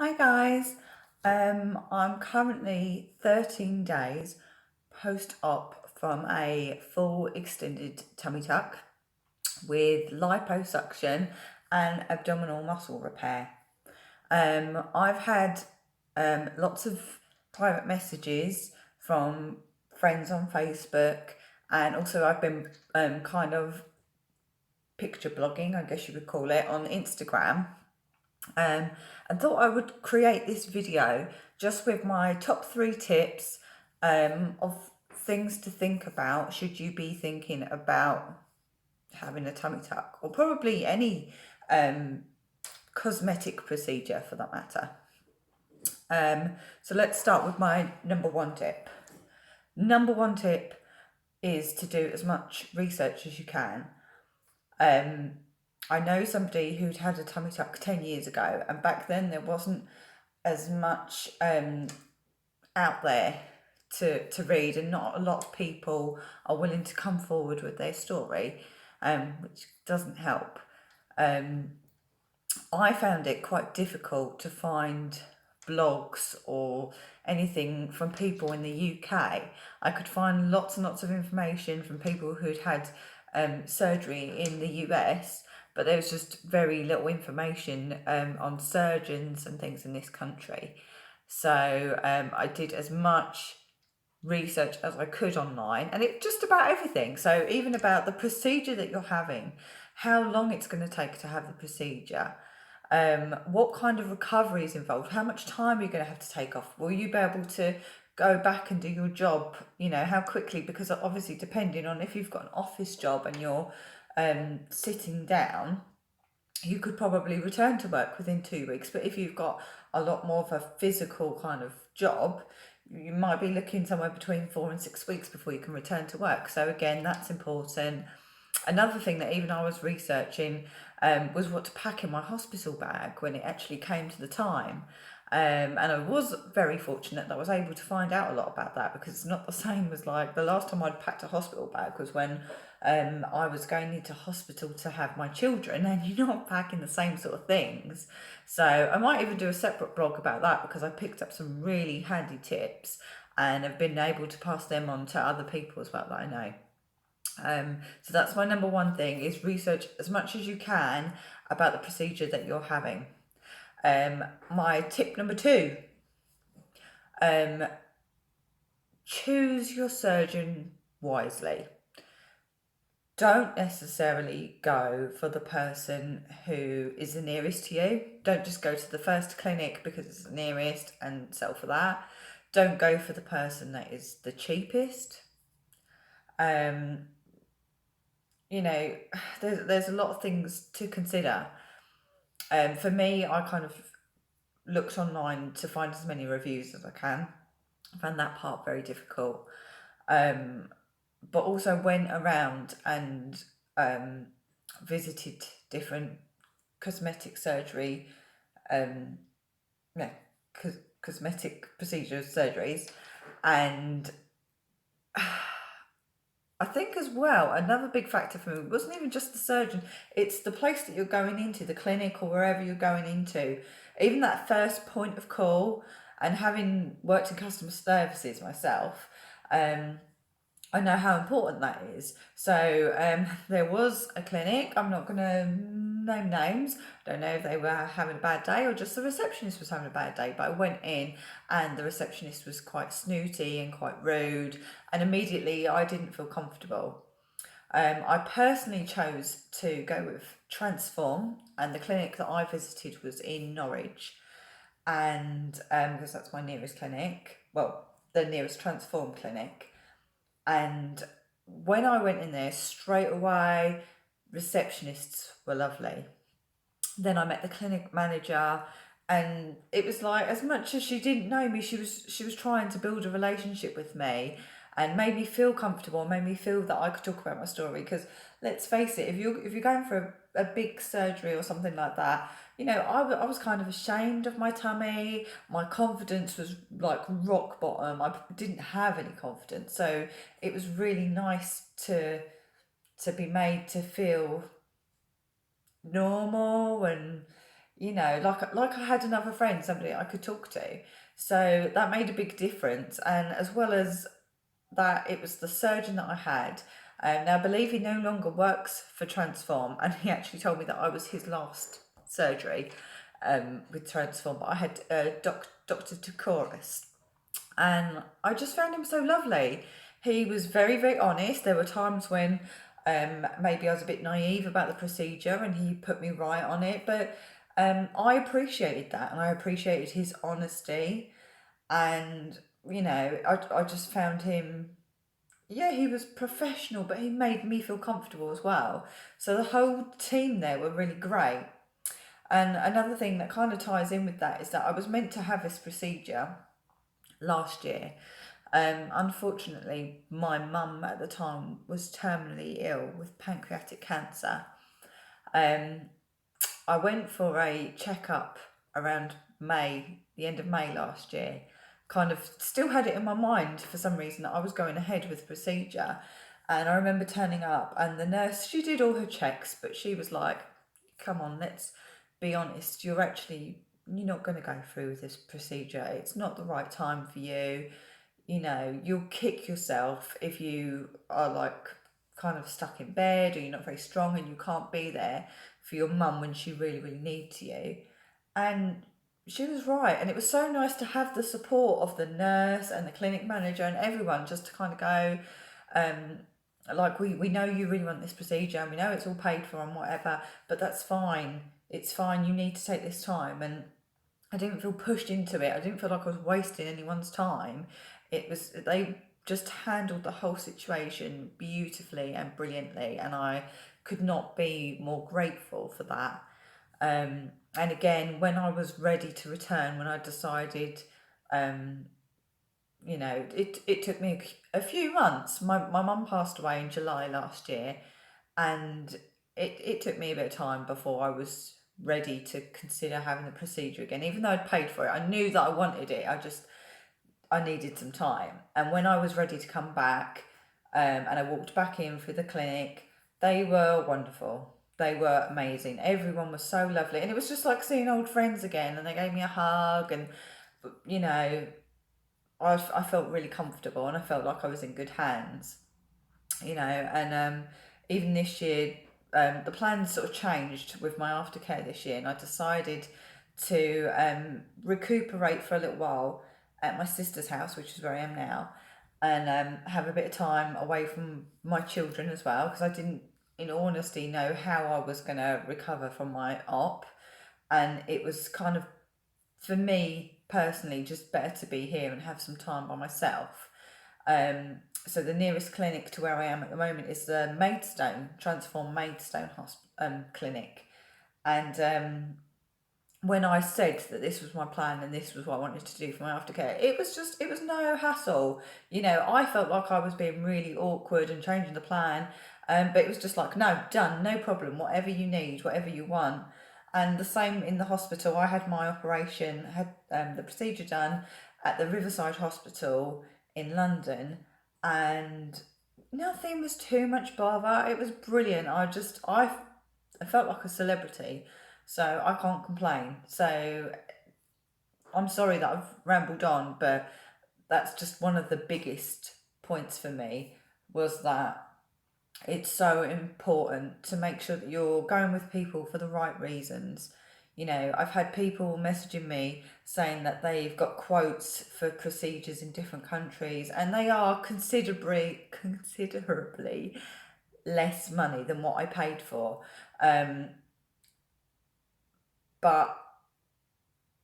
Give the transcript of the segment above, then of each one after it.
Hi guys, I'm currently 13 days post-op from a full extended tummy tuck with liposuction and abdominal muscle repair. I've had lots of private messages from friends on Facebook, and also I've been kind of picture blogging, I guess you would call it, on Instagram. And thought I would create this video just with my top 3 tips of things to think about should you be thinking about having a tummy tuck, or probably any cosmetic procedure for that matter. So let's start with my number 1 tip. Number 1 tip is to do as much research as you can. I know somebody who'd had a tummy tuck 10 years ago, and back then there wasn't as much out there to read, and not a lot of people are willing to come forward with their story, which doesn't help. I found it quite difficult to find blogs or anything from people in the UK. I could find lots and lots of information from people who'd had surgery in the US, but there was just very little information on surgeons and things in this country. So I did as much research as I could online, and it just about everything. So even about the procedure that you're having, how long it's going to take to have the procedure, what kind of recovery is involved, how much time are you going to have to take off, will you be able to go back and do your job, how quickly, because obviously depending on if you've got an office job and you're sitting down, you could probably return to work within 2 weeks. But if you've got a lot more of a physical kind of job, you might be looking somewhere between 4 and 6 weeks before you can return to work. So again, that's important. Another thing that even I was researching was what to pack in my hospital bag when it actually came to the time. And I was very fortunate that I was able to find out a lot about that, because it's not the same as, like, the last time I'd packed a hospital bag was when I was going into hospital to have my children, and you're not packing the same sort of things. So I might even do a separate blog about that, because I picked up some really handy tips and have been able to pass them on to other people as well that I know. So that's my number 1 thing, is research as much as you can about the procedure that you're having. My tip number 2, choose your surgeon wisely. Don't necessarily go for the person who is the nearest to you. Don't just go to the first clinic because it's the nearest and settle for that. Don't go for the person that is the cheapest. You know, there's a lot of things to consider. For me, I kind of looked online to find as many reviews as I can. I found that part very difficult. But also went around and visited different cosmetic surgery, no, cosmetic procedures, surgeries, and I think as well, another big factor for me wasn't even just the surgeon, it's the place that you're going into, the clinic or wherever you're going into. Even that first point of call, and having worked in customer services myself, I know how important that is. So there was a clinic, I'm not going to name names, don't know if they were having a bad day or just the receptionist was having a bad day, but I went in and the receptionist was quite snooty and quite rude, and immediately I didn't feel comfortable. I personally chose to go with Transform, and the clinic that I visited was in Norwich, and because that's my nearest clinic, well, the nearest Transform clinic. And when I went in there, straight away, receptionists were lovely. Then I met the clinic manager, and it was like, as much as she didn't know me, she was trying to build a relationship with me and made me feel comfortable, made me feel that I could talk about my story. Because let's face it, if you're going for a big surgery or something like that, I was kind of ashamed of my tummy. My confidence was like rock bottom. I didn't have any confidence, so it was really nice to be made to feel normal, and like I had another friend, somebody I could talk to. So that made a big difference. And as well as that, it was the surgeon that I had. Now, I believe he no longer works for Transform, and he actually told me that I was his last surgery with Transform. But I had Dr. Tukoris, and I just found him so lovely. He was very, very honest. There were times when maybe I was a bit naive about the procedure, and he put me right on it. But I appreciated that, and I appreciated his honesty. And I just found him, yeah, he was professional, but he made me feel comfortable as well. So the whole team there were really great. And another thing that kind of ties in with that is that I was meant to have this procedure last year. Unfortunately, my mum at the time was terminally ill with pancreatic cancer. Um, I went for a checkup around May, the end of May last year. Kind of still had it in my mind for some reason that I was going ahead with the procedure. And I remember turning up, and the nurse, she did all her checks, but she was like, come on, let's be honest, you're not going to go through with this procedure. It's not the right time for you. You'll kick yourself if you are like kind of stuck in bed, or you're not very strong and you can't be there for your mum when she really, really needs you. And she was right. And it was so nice to have the support of the nurse and the clinic manager and everyone, just to kind of go, like, we know you really want this procedure, and we know it's all paid for and whatever, but that's fine. It's fine. You need to take this time. And I didn't feel pushed into it. I didn't feel like I was wasting anyone's time. They just handled the whole situation beautifully and brilliantly, and I could not be more grateful for that. And again, when I was ready to return, when I decided, um, it took me a few months. My mum passed away in July last year, and it took me a bit of time before I was ready to consider having the procedure again. Even though I'd paid for it, I knew that I wanted it. I needed some time. And when I was ready to come back, and I walked back in through the clinic, they were wonderful. They were amazing. Everyone was so lovely, and it was just like seeing old friends again. And they gave me a hug, and you know, I felt really comfortable, and I felt like I was in good hands. And even this year, the plans sort of changed with my aftercare this year, and I decided to recuperate for a little while at my sister's house, which is where I am now, and have a bit of time away from my children as well, because I didn't, in all honesty, know how I was going to recover from my op. And it was kind of, for me personally, just better to be here and have some time by myself. So the nearest clinic to where I am at the moment is the Maidstone, Transform Maidstone clinic. And when I said that this was my plan and this was what I wanted to do for my aftercare, it was no hassle. I felt like I was being really awkward and changing the plan. But it was just like, no, done, no problem, whatever you need, whatever you want. And the same in the hospital. I had my operation, had the procedure done at the Riverside Hospital in London, and nothing was too much bother. It was brilliant. I felt like a celebrity, so I can't complain. So I'm sorry that I've rambled on, but that's just one of the biggest points for me, was that it's so important to make sure that you're going with people for the right reasons. I've had people messaging me saying that they've got quotes for procedures in different countries, and they are considerably less money than what I paid for. But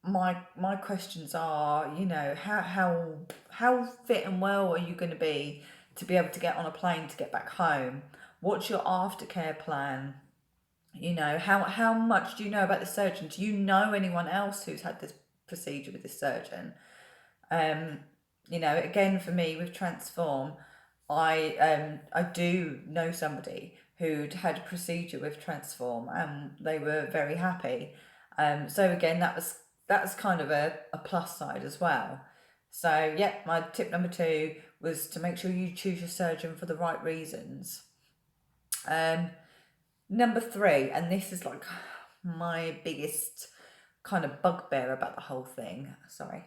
my questions are, how fit and well are you going to be able to get on a plane to get back home? What's your aftercare plan? How much do you know about the surgeon? Do you know anyone else who's had this procedure with this surgeon? Again, for me with Transform, I do know somebody who'd had a procedure with Transform, and they were very happy. So again, that's kind of a plus side as well. So yeah, my tip number 2 was to make sure you choose your surgeon for the right reasons. Number 3, and this is like my biggest kind of bugbear about the whole thing. Sorry.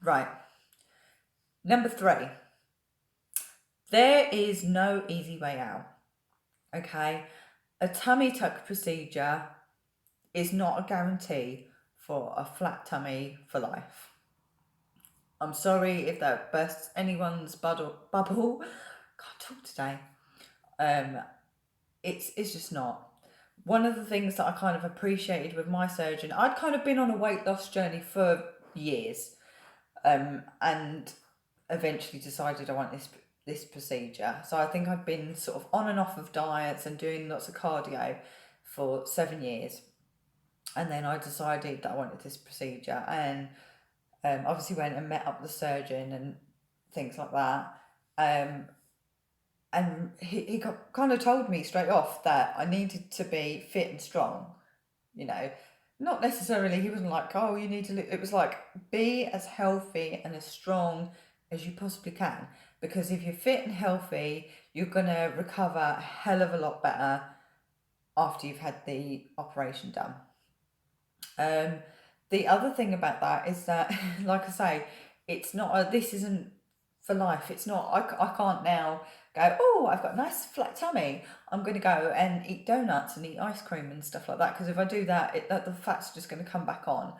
Right. Number 3. There is no easy way out. Okay? A tummy tuck procedure is not a guarantee for a flat tummy for life. I'm sorry if that bursts anyone's bubble. Can't talk today. It's just not. One of the things that I kind of appreciated with my surgeon, I'd kind of been on a weight loss journey for years, and eventually decided I want this procedure. So I think I've been sort of on and off of diets and doing lots of cardio for 7 years, and then I decided that I wanted this procedure, and obviously went and met up with the surgeon and things like that. And he kind of told me straight off that I needed to be fit and strong, you know. Not necessarily, he wasn't like, oh, you need to look. It was like, be as healthy and as strong as you possibly can. Because if you're fit and healthy, you're going to recover a hell of a lot better after you've had the operation done. The other thing about that is that, like I say, it's not this isn't for life. It's not, I can't now go, oh, I've got a nice flat tummy. I'm going to go and eat donuts and eat ice cream and stuff like that. Because if I do that, the fat's just going to come back on.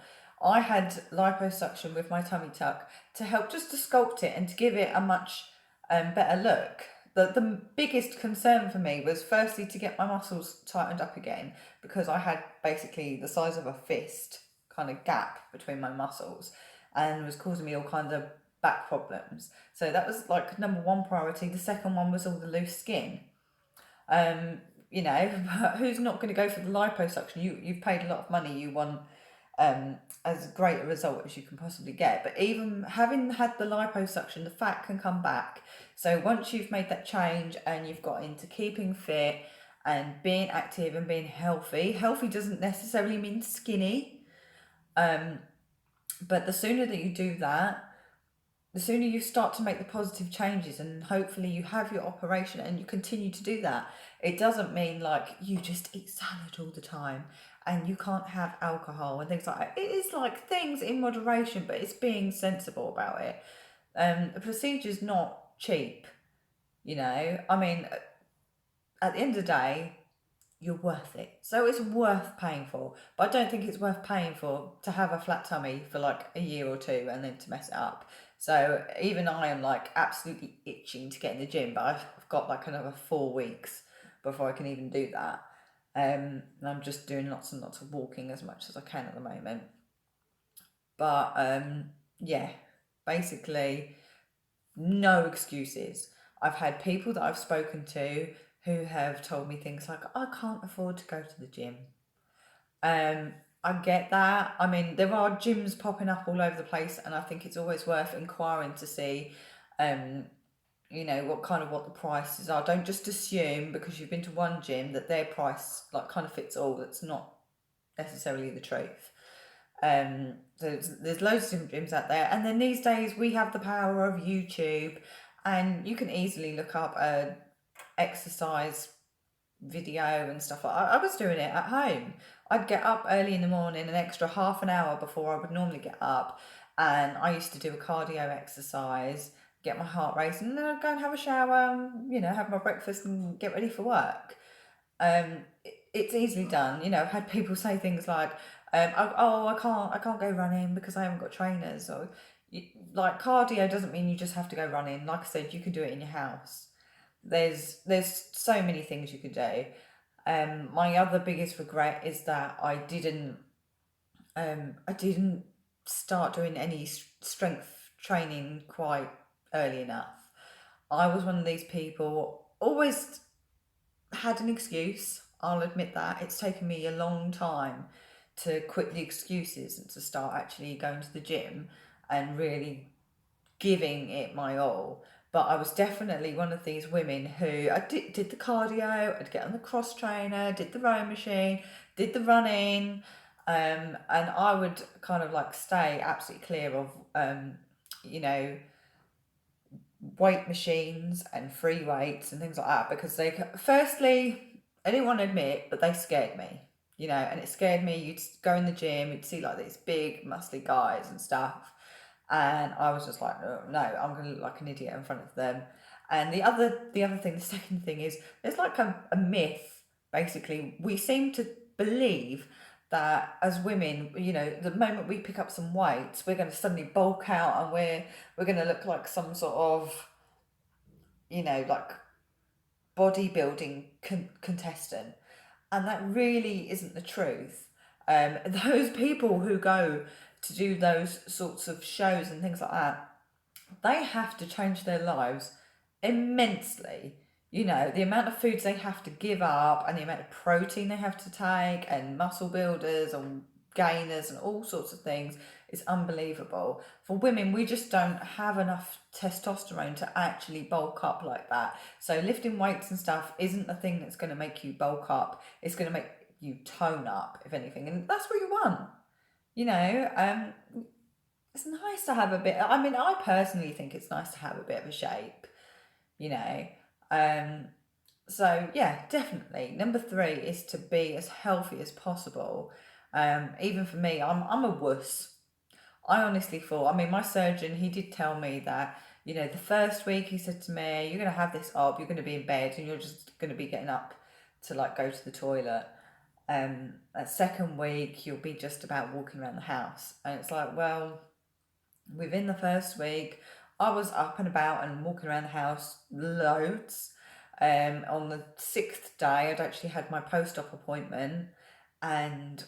I had liposuction with my tummy tuck to help just to sculpt it and to give it a much better look. The biggest concern for me was firstly to get my muscles tightened up again, because I had basically the size of a fist kind of gap between my muscles and was causing me all kinds of back problems. So that was like number 1 priority. The second one was all the loose skin. You know, who's not going to go for the liposuction? You've paid a lot of money. You want as great a result as you can possibly get. But even having had the liposuction, the fat can come back. So once you've made that change and you've got into keeping fit and being active and being healthy doesn't necessarily mean skinny. But the sooner that you do that, the sooner you start to make the positive changes, and hopefully you have your operation and you continue to do that. It doesn't mean like you just eat salad all the time and you can't have alcohol and things like that. It is like things in moderation, but it's being sensible about it. The procedure's not cheap, you know. I mean, at the end of the day, you're worth it. So it's worth paying for. But I don't think it's worth paying for to have a flat tummy for like a year or 2 and then to mess it up. So even I am like absolutely itching to get in the gym, but I've got like another 4 weeks before I can even do that. And I'm just doing lots and lots of walking as much as I can at the moment. But yeah, basically, no excuses. I've had people that I've spoken to who have told me things like, I can't afford to go to the gym. I get that. I mean, there are gyms popping up all over the place, and I think it's always worth inquiring to see, you know, what the prices are. Don't just assume because you've been to one gym that their price like kind of fits all. That's not necessarily the truth. There's loads of different gyms out there, and then these days we have the power of YouTube, and you can easily look up a exercise video and stuff like that. I was doing it at home. I'd get up early in the morning, an extra half an hour before I would normally get up, and I used to do a cardio exercise, get my heart racing, and then I'd go and have a shower, and, you know, have my breakfast and get ready for work. It's easily done. You know, I've had people say things like, I can't go running because I haven't got trainers. Or like cardio doesn't mean you just have to go running. Like I said, you can do it in your house. There's so many things you could do. My other biggest regret is that I didn't start doing any strength training quite early enough. I was one of these people, always had an excuse. I'll admit that. It's taken me a long time to quit the excuses and to start actually going to the gym and really giving it my all. But I was definitely one of these women who I did the cardio, I'd get on the cross trainer, did the rowing machine, did the running, and I would kind of like stay absolutely clear of, you know, weight machines and free weights and things like that, because firstly, I didn't want to admit, but they scared me, you know, and it scared me. You'd go in the gym, you'd see like these big, muscly guys and stuff. And I was just like, no, I'm going to look like an idiot in front of them. And the other thing, the second thing is there's like a myth, basically. We seem to believe that as women, you know, the moment we pick up some weight, we're going to suddenly bulk out and we're going to look like some sort of, you know, like bodybuilding contestant, and that really isn't the truth. Those people who go to do those sorts of shows and things like that, they have to change their lives immensely. You know, the amount of foods they have to give up and the amount of protein they have to take and muscle builders and gainers and all sorts of things is unbelievable. For women, we just don't have enough testosterone to actually bulk up like that. So lifting weights and stuff isn't the thing that's going to make you bulk up. It's going to make you tone up, if anything, and that's what you want. You know, it's nice to have a bit. I mean, I personally think it's nice to have a bit of a shape. You know, um, so yeah, definitely. Number three is to be as healthy as possible. Even for me, I'm a wuss. I honestly thought, I mean, my surgeon, he did tell me that, you know, the first week he said to me, you're going to have this op, you're going to be in bed and you're just going to be getting up to like go to the toilet. That second week, you'll be just about walking around the house. And it's like, well, within the first week, I was up and about and walking around the house loads. On the sixth day, I'd actually had my post-op appointment, and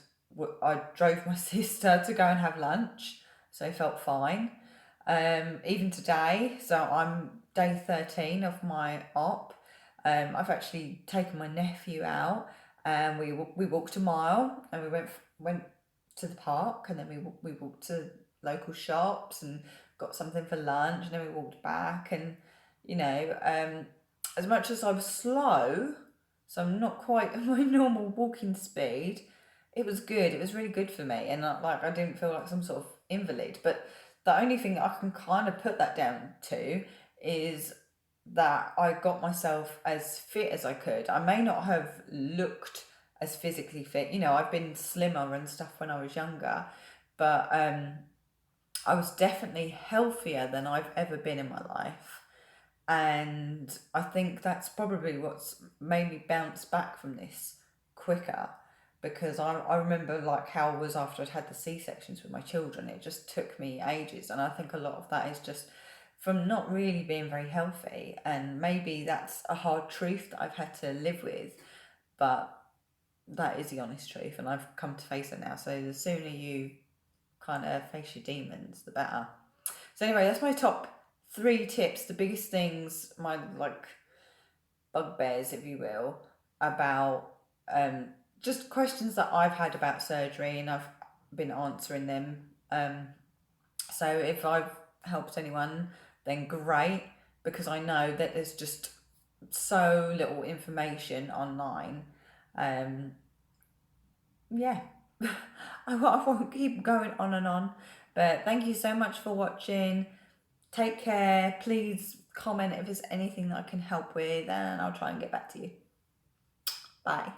I drove my sister to go and have lunch, so I felt fine. Even today, so I'm day 13 of my op. I've actually taken my nephew out, and we walked a mile, and we went to the park, and then we walked to local shops and got something for lunch, and then we walked back, and you know, as much as I was slow, so I'm not quite my normal walking speed, it was good. It was really good for me, and I didn't feel like some sort of invalid. But the only thing I can kind of put that down to is that I got myself as fit as I could. I may not have looked as physically fit. You know, I've been slimmer and stuff when I was younger, but I was definitely healthier than I've ever been in my life. And I think that's probably what's made me bounce back from this quicker, because I remember like how I was after I'd had the C-sections with my children. It just took me ages. And I think a lot of that is just from not really being very healthy. And maybe that's a hard truth that I've had to live with. But that is the honest truth. And I've come to face it now. So the sooner you kind of face your demons, the better. So anyway, that's my top three tips, the biggest things, my like bugbears, if you will, about just questions that I've had about surgery, and I've been answering them. So if I've helped anyone, then great, because I know that there's just so little information online. Um, yeah, I won't keep going on and on, but thank you so much for watching. Take care. Please comment if there's anything that I can help with, and I'll try and get back to you. Bye.